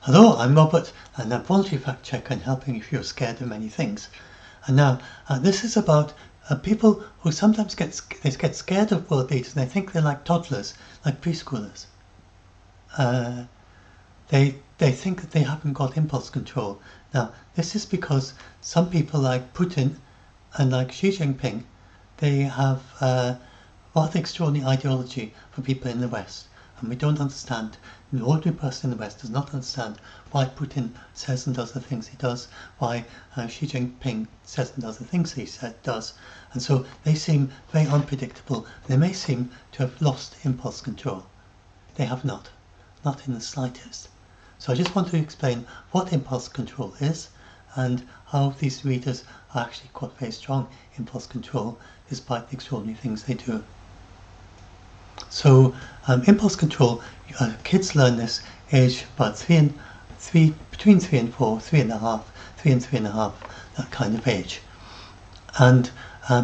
Hello, I'm Robert, and I'm voluntary fact checker and helping if you're scared of many things. And now, this is about people who sometimes get scared of world leaders, and they think they're like toddlers, like preschoolers. Uh, they think that they haven't got impulse control. Now, this is because some people like Putin and like Xi Jinping, they have rather extraordinary ideology for people in the West. And we don't understand, the ordinary person in the West does not understand why Putin says and does the things he does, why Xi Jinping says and does the things he does. And so they seem very unpredictable. They may seem to have lost impulse control. They have not in the slightest. So I just want to explain what impulse control is and how these readers are actually got very strong impulse control despite the extraordinary things they do. So impulse control, kids learn this age about between 3 and 4, 3.5, 3 and 3.5, that kind of age. And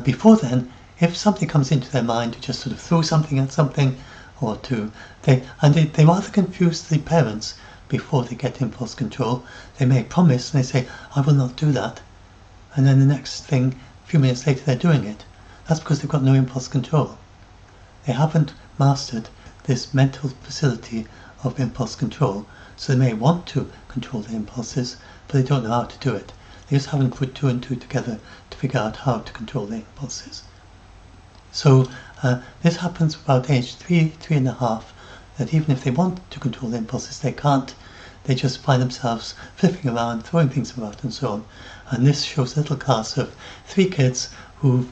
before then, if something comes into their mind to just sort of throw something at something, or they rather confuse the parents before they get impulse control. They may promise and they say, I will not do that. And then the next thing, a few minutes later, they're doing it. That's because they've got no impulse control. They haven't mastered this mental facility of impulse control. So they may want to control their impulses, but they don't know how to do it. They just haven't put 2 and 2 together to figure out how to control their impulses. So this happens about age 3, 3.5, that even if they want to control their impulses, they can't. They just find themselves flipping around, throwing things about and so on. And this shows a little class of 3 kids who've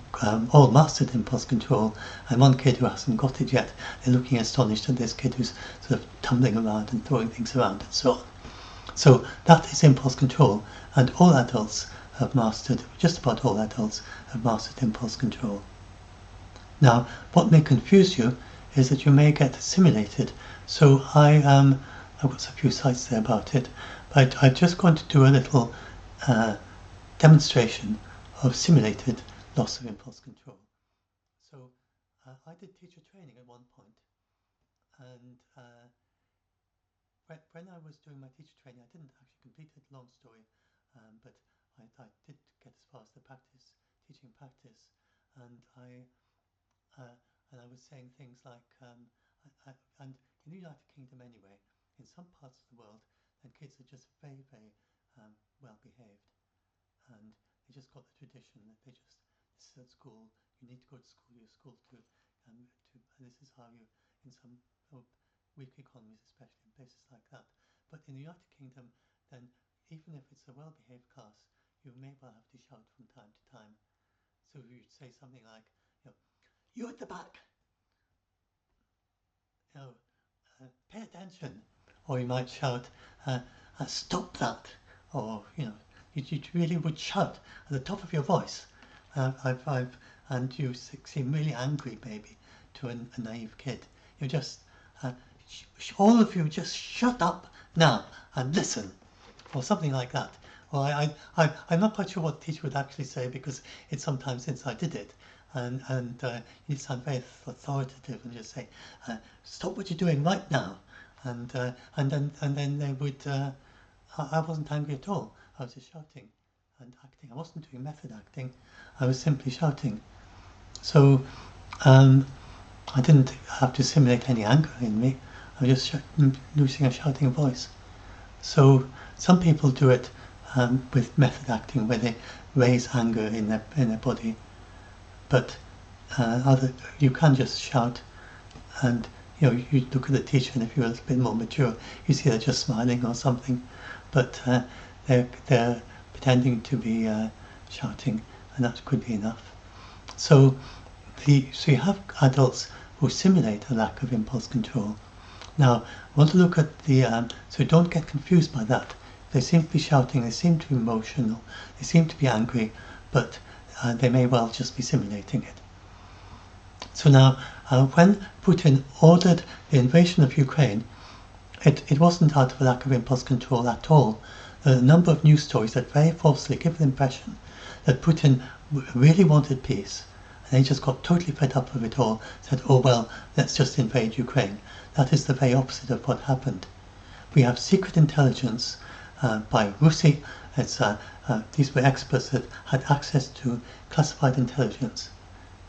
all mastered impulse control, and 1 kid who hasn't got it yet. They're looking astonished at this kid who's sort of tumbling around and throwing things around and so on. So that is impulse control, and all adults have mastered, just about all adults have mastered impulse control. Now, what may confuse you is that you may get simulated. So I've got a few sites there about it, but I'm just going to do a little demonstration of simulated loss of impulse control. So I did teacher training at one point, and when I was doing my teacher training, I didn't actually complete it, long story, but I did get as far as the teaching practice, and I was saying things like, and in the United Kingdom anyway, in some parts of the world, then kids are just very, very well behaved, and they just got the tradition that this is at school, you need to go to school, you're school to and this is how you, in some weak economies, especially in places like that. But in the United Kingdom, then even if it's a well-behaved class, you may well have to shout from time to time. So you'd say something like, you at the back, pay attention, or you might shout, stop that, or you really would shout at the top of your voice, and you seem really angry maybe to a naive kid. You just all of you just shut up now and listen, or something like that. Or I'm not quite sure what the teacher would actually say, because it's sometimes since I did it. And you sound very authoritative and just say, stop what you're doing right now. And then they would, I wasn't angry at all. I was just shouting and acting. I wasn't doing method acting. I was simply shouting. So I didn't have to simulate any anger in me. I was just losing a shouting voice. So some people do it with method acting, where they raise anger in their body. But you can just shout, and you look at the teacher, and if you're a little bit more mature, you see they're just smiling or something, but they're pretending to be shouting, and that could be enough. So you have adults who simulate a lack of impulse control. Now, I want to look at so don't get confused by that. They seem to be shouting, they seem to be emotional, they seem to be angry, but they may well just be simulating it. So now, when Putin ordered the invasion of Ukraine, it wasn't out of a lack of impulse control at all. There are a number of news stories that very falsely give the impression that Putin really wanted peace, and he just got totally fed up with it all, said, oh well, let's just invade Ukraine. That is the very opposite of what happened. we have secret intelligence by Russi. These were experts that had access to classified intelligence.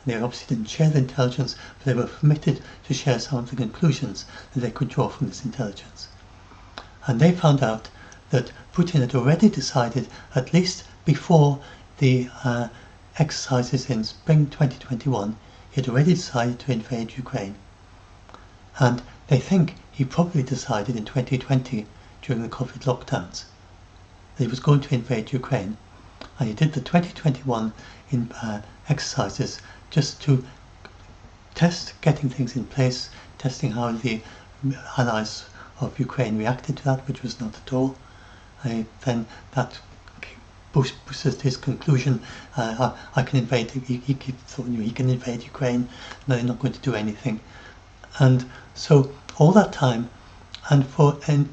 They obviously didn't share the intelligence, but they were permitted to share some of the conclusions that they could draw from this intelligence. And they found out that Putin had already decided, at least before the exercises in spring 2021, he had already decided to invade Ukraine. And they think he probably decided in 2020, during the COVID lockdowns, that he was going to invade Ukraine. And he did the 2021 exercises just to test getting things in place, testing how the allies of Ukraine reacted to that, which was not at all. Then that boosted his conclusion. I can invade. He thought he can invade Ukraine. No, they're not going to do anything. And so all that time, and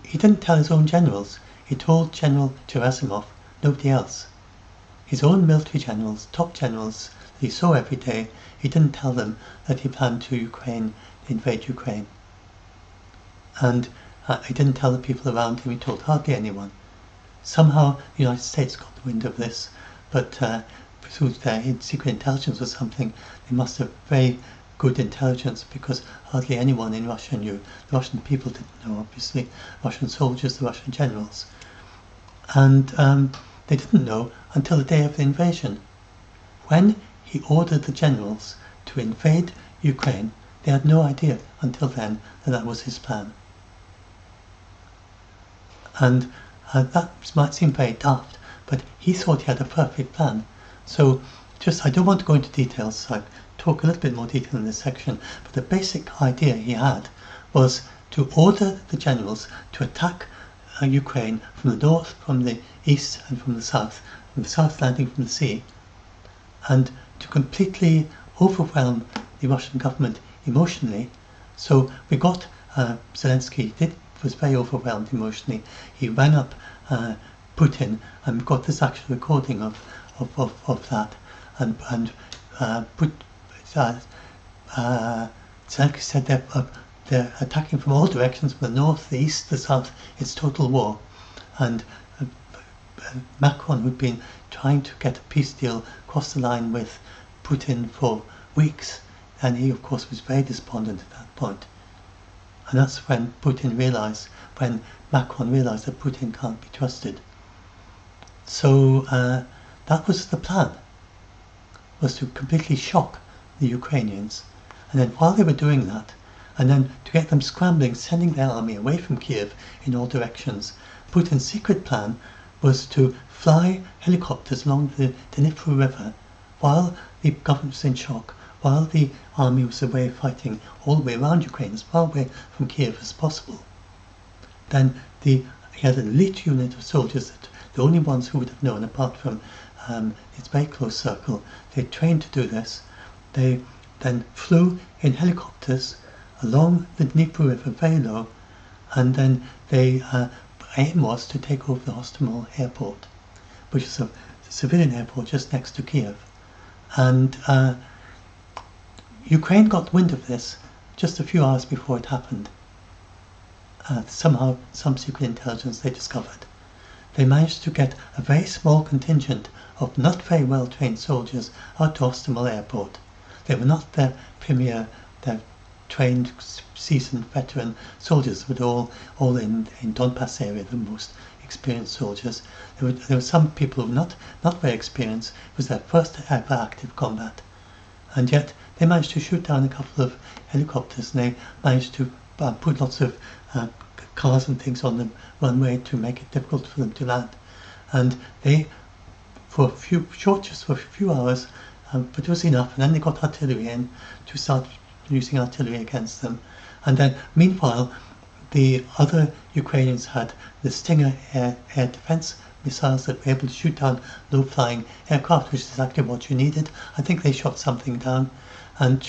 he didn't tell his own generals. He told General Gerasimov, nobody else. His own military generals, top generals that he saw every day, he didn't tell them that he planned to invade Ukraine. And he didn't tell the people around him. He told hardly anyone. Somehow the United States got wind of this, but through their secret intelligence or something, they must have very good intelligence, because hardly anyone in Russia knew. The Russian people didn't know, obviously. Russian soldiers, the Russian generals. And they didn't know until the day of the invasion. When he ordered the generals to invade Ukraine, they had no idea until then that that was his plan. And that might seem very daft, but he thought he had a perfect plan. So I don't want to go into details, so I talk a little bit more detail in this section, but the basic idea he had was to order the generals to attack Ukraine from the north, from the east, and from the south landing from the sea, and to completely overwhelm the Russian government emotionally. So we got Zelensky was very overwhelmed emotionally. He rang up Putin, and we got this actual recording of that, and Zelensky said they're attacking from all directions, from the north, the east, the south. It's total war. And Macron, who'd been trying to get a peace deal, crossed the line with Putin for weeks, and he of course was very despondent at that point. And that's when Macron realized that Putin can't be trusted. So that was the plan, was to completely shock the Ukrainians. And then while they were doing that, and then to get them scrambling, sending their army away from Kiev in all directions, Putin's secret plan was to fly helicopters along the Dnipro River while the government was in shock, while the army was away fighting all the way around Ukraine, as far away from Kiev as possible. Then he had an elite unit of soldiers, that the only ones who would have known, apart from his very close circle. They trained to do this. They then flew in helicopters along the Dnipro River very low, and then the aim was to take over the Hostomel airport, which is a civilian airport just next to Kiev. And Ukraine got wind of this just a few hours before it happened. Somehow, some secret intelligence they discovered. They managed to get a very small contingent of not very well trained soldiers out to Hostomel airport. They were not their trained, seasoned veteran soldiers, but all in Donbass area, the most experienced soldiers. There were some people who were not very experienced. It was their first ever active combat. And yet they managed to shoot down a couple of helicopters, and they managed to put lots of cars and things on the runway to make it difficult for them to land. And they, for a few hours, but it was enough, and then they got artillery in to start using artillery against them. And then, meanwhile, the other Ukrainians had the Stinger air defense missiles that were able to shoot down low-flying aircraft, which is exactly what you needed. I think they shot something down, and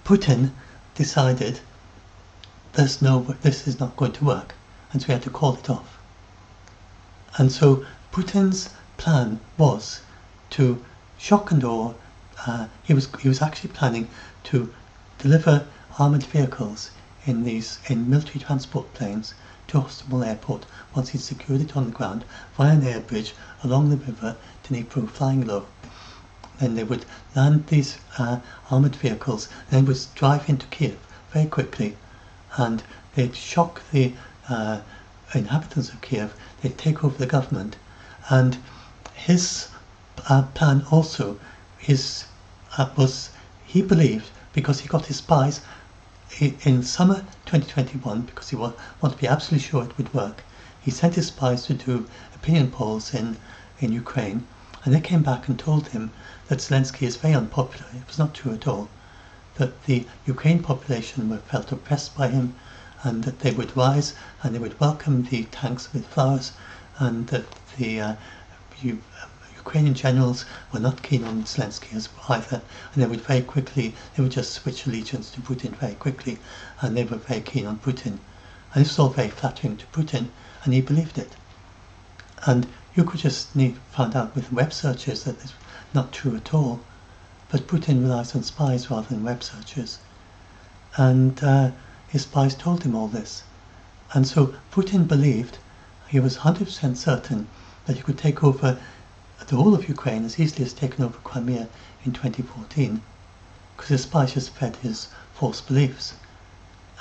Putin decided this is not going to work, and so he had to call it off. And so Putin's plan was to shock and awe. He was actually planning to deliver armoured vehicles in military transport planes to Hostomel Airport once he'd secured it on the ground via an air bridge along the river to Dnipro, flying low. Then they would land these armoured vehicles, then would drive into Kiev very quickly, and they'd shock the inhabitants of Kiev. They'd take over the government, and his plan also was, he believed, because he got his spies in summer 2021, because he wanted to be absolutely sure it would work. He sent his spies to do opinion polls in Ukraine, and they came back and told him that Zelensky is very unpopular. It was not true at all. That the Ukraine population felt oppressed by him, and that they would rise and they would welcome the tanks with flowers, and that the Ukrainian generals were not keen on Zelensky either, and they would just switch allegiance to Putin very quickly, and they were very keen on Putin. And this was all very flattering to Putin, and he believed it. And you could just find out with web searches that it's not true at all, but Putin relies on spies rather than web searches. And his spies told him all this. And so Putin believed, he was 100% certain, that he could take over the whole of Ukraine as easily as taken over Crimea in 2014, because his spies just fed his false beliefs.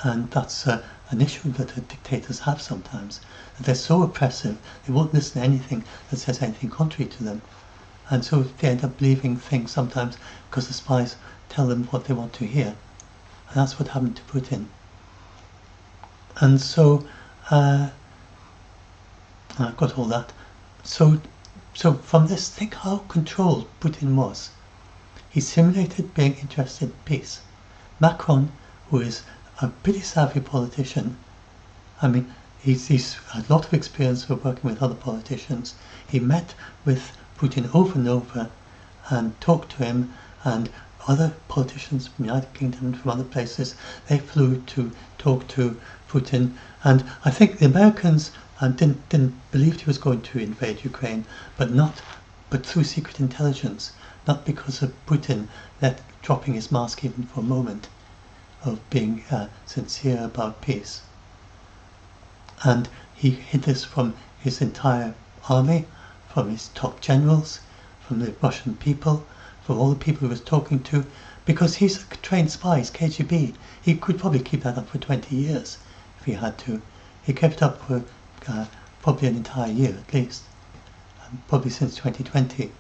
And that's an issue that the dictators have sometimes, that they're so oppressive, they won't listen to anything that says anything contrary to them. And so they end up believing things sometimes because the spies tell them what they want to hear. And that's what happened to Putin. And so, I've got all that. So from this, think how controlled Putin was. He simulated being interested in peace. Macron, who is a pretty savvy politician, I mean, he's had a lot of experience of working with other politicians. He met with Putin over and over and talked to him, and other politicians from the United Kingdom and from other places, they flew to talk to Putin. And I think the Americans didn't believe he was going to invade Ukraine, but through secret intelligence, not because of Putin dropping his mask even for a moment, of being sincere about peace. And he hid this from his entire army, from his top generals, from the Russian people, from all the people he was talking to, because he's a trained spy, he's KGB. He could probably keep that up for 20 years if he had to. He kept it up for probably an entire year at least, probably since 2020,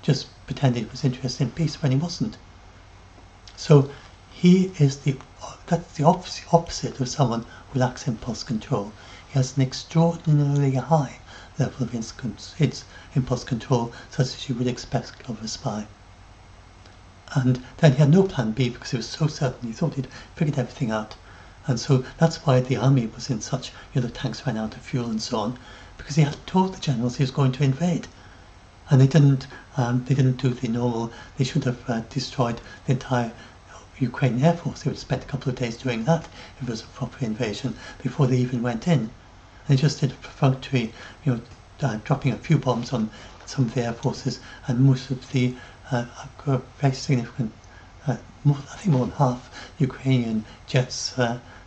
just pretending he was interested in peace when he wasn't. So he is that's the opposite of someone who lacks impulse control. He has an extraordinarily high level of impulse control, such as you would expect of a spy. And then he had no plan B because he was so certain, he thought he'd figured everything out. And so that's why the army was in such, the tanks ran out of fuel and so on, because he had told the generals he was going to invade. And they didn't do the normal, they should have destroyed the entire Ukrainian Air Force. They would have spent a couple of days doing that if it was a proper invasion before they even went in. And they just did a perfunctory, dropping a few bombs on some of the air forces, and most of the very significant, I think more than half Ukrainian jets,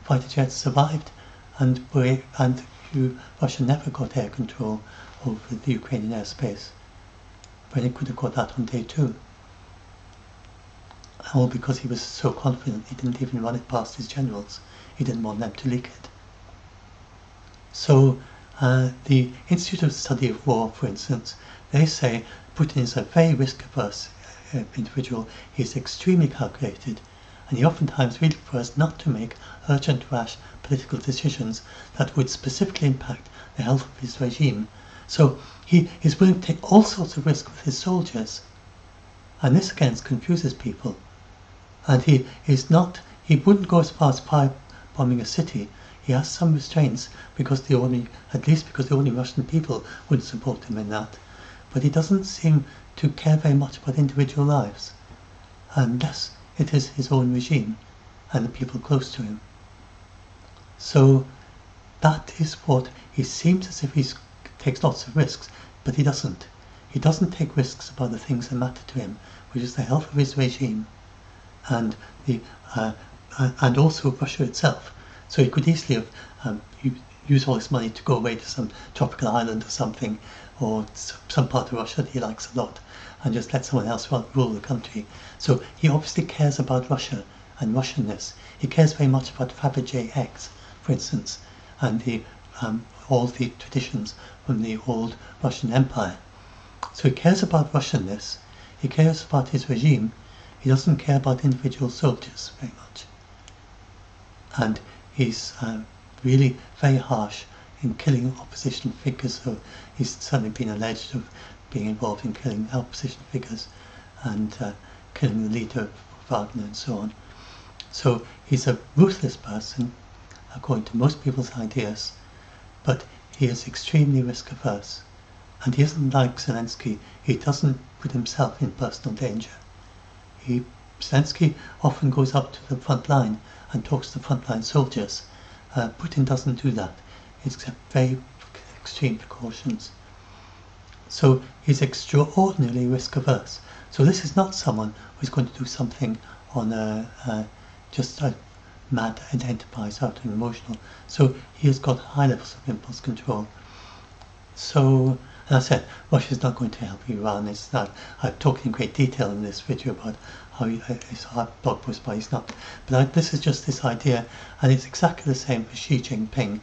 fighter jets survived, and Russia never got air control over the Ukrainian airspace, but it could have got that on day 2. All because he was so confident he didn't even run it past his generals. He didn't want them to leak it. So the Institute of Study of War, for instance, they say Putin is a very risk-averse individual. He's extremely calculated, and he oftentimes really prefers not to make urgent, rash political decisions that would specifically impact the health of his regime. So he is willing to take all sorts of risks with his soldiers, and this again confuses people. And he wouldn't go as far as bombing a city. He has some restraints because the only Russian people would support him in that. But he doesn't seem to care very much about individual lives, unless it is his own regime and the people close to him. So that is what he seems as if he takes lots of risks, but he doesn't. He doesn't take risks about the things that matter to him, which is the health of his regime and also Russia itself. So he could easily have used all his money to go away to some tropical island or something, or some part of Russia that he likes a lot, and just let someone else rule the country. So he obviously cares about Russia and Russianness. He cares very much about Fabergé eggs, for instance, and all the traditions from the old Russian Empire. So he cares about Russianness, he cares about his regime, he doesn't care about individual soldiers very much. And he's really very harsh in killing opposition figures. So he's certainly been alleged of being involved in killing opposition figures and killing the leader of Wagner and so on. So he's a ruthless person, according to most people's ideas, but he is extremely risk averse. And he isn't like Zelensky. He doesn't put himself in personal danger. Zelensky often goes up to the front line and talks to the frontline soldiers. Putin doesn't do that. He's got very extreme precautions. So he's extraordinarily risk averse. So this is not someone who's going to do something on just a mad enterprise out and emotional. So he has got high levels of impulse control. So, as I said, Russia's not going to help Iran. It's not. I've talked in great detail in this video about how it's a blog post, but he's not. But this is just this idea, and it's exactly the same for Xi Jinping.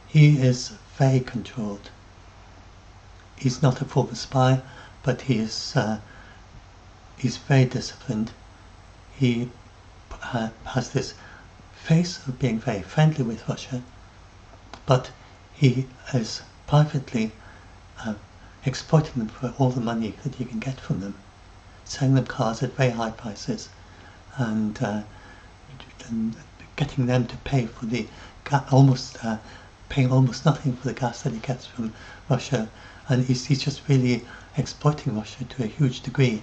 He is very controlled. He's not a former spy, but he's very disciplined. He has this face of being very friendly with Russia, but he is privately exploiting them for all the money that you can get from them, selling them cars at very high prices, and getting them to pay for the paying almost nothing for the gas that he gets from Russia, and he's just really exploiting Russia to a huge degree.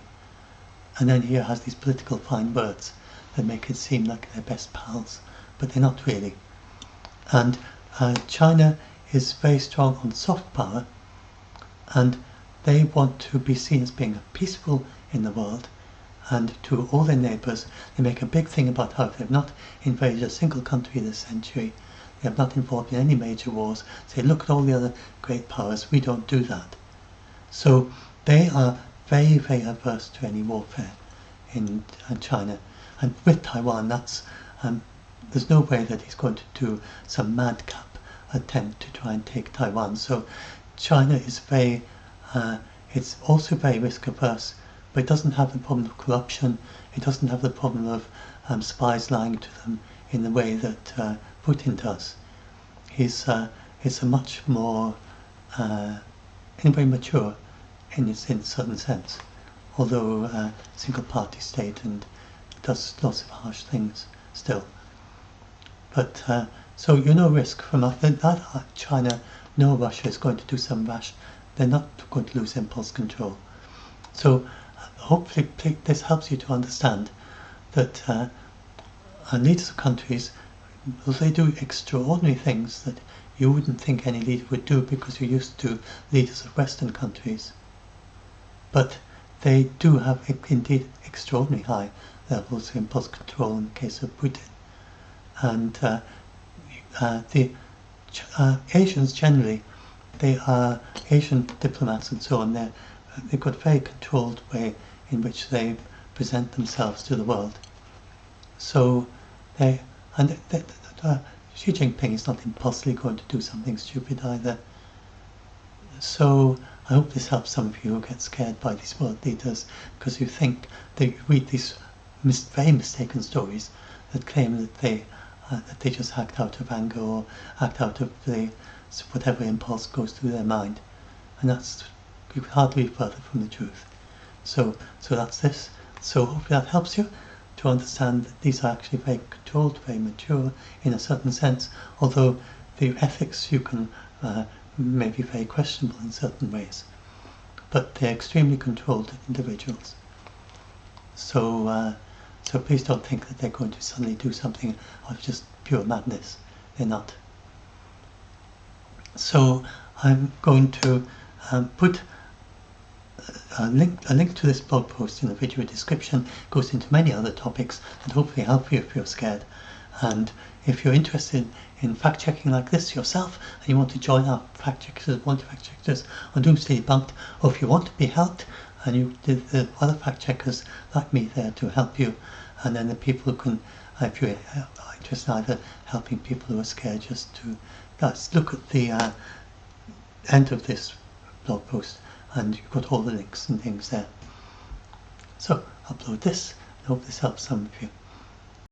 And then he has these political fine words that make it seem like they're best pals, but they're not really. And China is very strong on soft power, and they want to be seen as being peaceful in the world, and to all their neighbours they make a big thing about how they've not invaded a single country this century, they have not involved in any major wars. Say, look at all the other great powers, we don't do that. So they are very, very averse to any warfare in China. And with Taiwan, there's no way that he's going to do some madcap attempt to try and take Taiwan. So China is it's also very risk averse, but it doesn't have the problem of corruption. It doesn't have the problem of spies lying to them in the way that Putin does. It's a much more very mature in a certain sense, although single party state and does lots of harsh things still. But so risk from that China, no, Russia is going to do some rash. They're not going to lose impulse control. So hopefully this helps you to understand that leaders of countries, they do extraordinary things that you wouldn't think any leader would do because you're used to leaders of Western countries. But they do have indeed extraordinarily high levels of impulse control in the case of Putin. And the Asians generally, they are Asian diplomats and so on, they've got a very controlled way in which they present themselves to the world. So Xi Jinping is not impulsively going to do something stupid either. So I hope this helps some of you who get scared by these world leaders, because you think they read these very mistaken stories that claim that they just act out of anger or act out of whatever impulse goes through their mind, and you could hardly be further from the truth. So that's this. So hopefully that helps you to understand that these are actually very controlled, very mature in a certain sense, although the ethics you can may be very questionable in certain ways, but they're extremely controlled individuals. So please don't think that they're going to suddenly do something of just pure madness. They're not. So I'm going to put a link to this blog post in the video description. It goes into many other topics and hopefully help you if you're scared. And if you're interested in fact-checking like this yourself, and you want to join our fact-checkers, on Doomsday Debunked, or if you want to be helped, and the other fact-checkers like me there to help you, and then the people who can, if you're interested in either helping people who are scared, just to look at the end of this blog post, and you've got all the links and things there. So upload this. I hope this helps some of you.